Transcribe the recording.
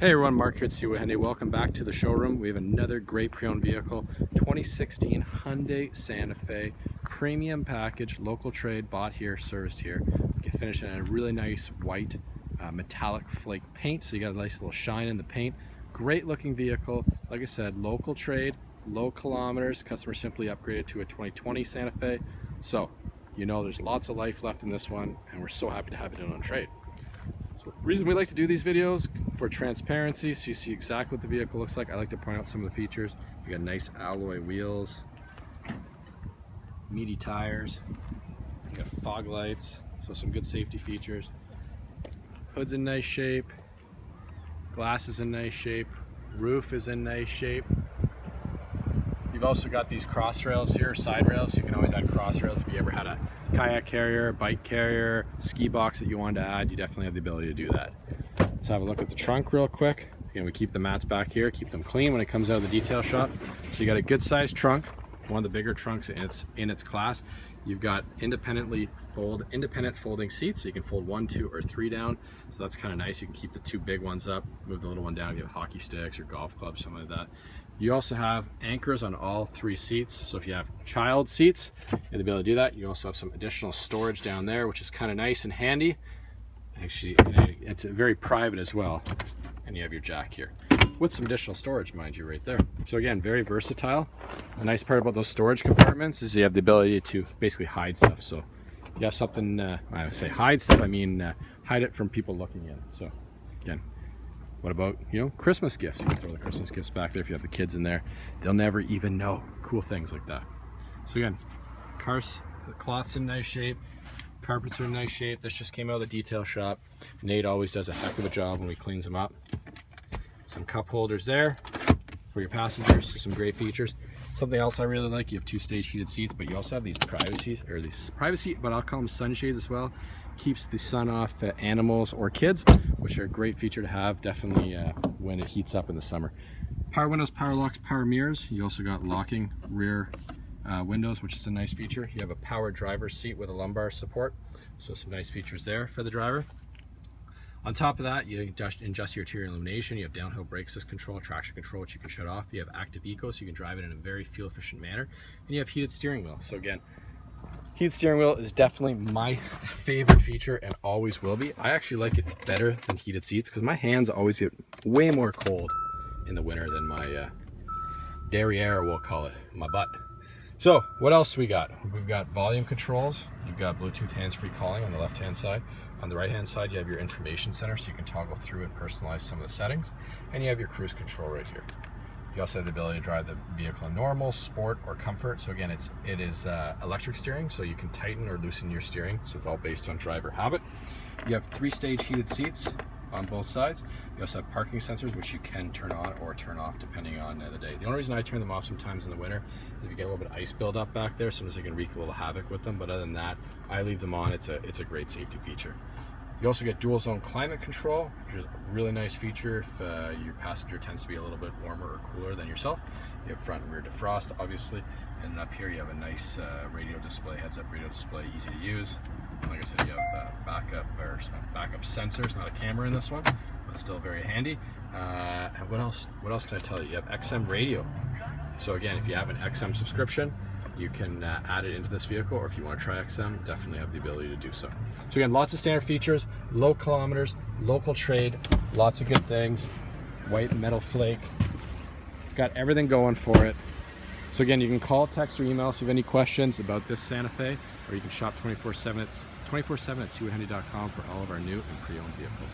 Hey everyone, Mark here at Hyundai. Welcome back to the showroom. We have another great pre-owned vehicle, 2016 Hyundai Santa Fe, premium package, local trade, bought here, serviced here. We can finish it in a really nice white metallic flake paint, so you got a nice little shine in the paint. Great looking vehicle. Like I said, local trade, low kilometers. Customer simply upgraded to a 2020 Santa Fe. So, you know there's lots of life left in this one, and we're so happy to have it in on trade. So the reason we like to do these videos, for transparency, so you see exactly what the vehicle looks like. I like to point out some of the features. You got nice alloy wheels, meaty tires, you got fog lights, so some good safety features. Hood's in nice shape, glass is in nice shape, roof is in nice shape. You've also got these cross rails here, side rails, so you can always add cross rails. If you ever had a kayak carrier, bike carrier, ski box that you wanted to add, you definitely have the ability to do that. Let's have a look at the trunk real quick. Again, we keep the mats back here, keep them clean when it comes out of the detail shop. So you got a good sized trunk, one of the bigger trunks in its class. You've got independent folding seats, so you can fold 1, 2, or 3 down. So that's kind of nice. You can keep the 2 big ones up, move the little one down if you have hockey sticks or golf clubs, something like that. You also have anchors on all 3 seats. So if you have child seats, you have the ability to do that. You also have some additional storage down there, which is kind of nice and handy. Actually, it's very private as well. And you have your jack here with some additional storage, mind you, right there. So again, very versatile. The nice part about those storage compartments is you have the ability to basically hide stuff. So if you have something, I say hide stuff, I mean hide it from people looking in. So again, what about, Christmas gifts? You can throw the Christmas gifts back there if you have the kids in there. They'll never even know. Cool things like that. So again, the cloth's in nice shape. Carpets are in nice shape. This just came out of the detail shop. Nate always does a heck of a job when he cleans them up. Some cup holders there for your passengers. Some great features. Something else I really like, you have 2-stage heated seats, but you also have these privacy, but I'll call them sunshades as well. Keeps the sun off animals or kids, which are a great feature to have, definitely when it heats up in the summer. Power windows, power locks, power mirrors. You also got locking rear windows, which is a nice feature. You have a power driver's seat with a lumbar support, so some nice features there for the driver. On top of that, you adjust your interior illumination. You have downhill brake assist control, traction control, which you can shut off. You have active eco, so you can drive it in a very fuel efficient manner. And you have heated steering wheel. So again, heated steering wheel is definitely my favorite feature and always will be. I actually like it better than heated seats because my hands always get way more cold in the winter than my derriere, we'll call it, my butt. So what else we got? We've got volume controls. You've got Bluetooth hands-free calling on the left-hand side. On the right-hand side, you have your information center, so you can toggle through and personalize some of the settings. And you have your cruise control right here. You also have the ability to drive the vehicle in normal, sport, or comfort. So again, it is electric steering, so you can tighten or loosen your steering. So it's all based on driver habit. You have 3-stage heated seats on both sides. You also have parking sensors, which you can turn on or turn off depending on the day. The only reason I turn them off sometimes in the winter is if you get a little bit of ice buildup back there, sometimes you can wreak a little havoc with them, but other than that, I leave them on. It's a great safety feature. You also get dual zone climate control, which is a really nice feature if your passenger tends to be a little bit warmer or cooler than yourself. You have front and rear defrost, obviously, and up here you have a nice radio display, heads-up radio display, easy to use. Like I said, you have backup sensors, not a camera in this one, but still very handy. And what else can I tell you? You have XM radio. So again, if you have an XM subscription, you can add it into this vehicle, or if you want to try XM, definitely have the ability to do so. So again, lots of standard features, low kilometers, local trade, lots of good things, white metal flake. It's got everything going for it. So again, you can call, text, or email if you have any questions about this Santa Fe, or you can shop 24/7 at SeaWayHyundai.com for all of our new and pre-owned vehicles.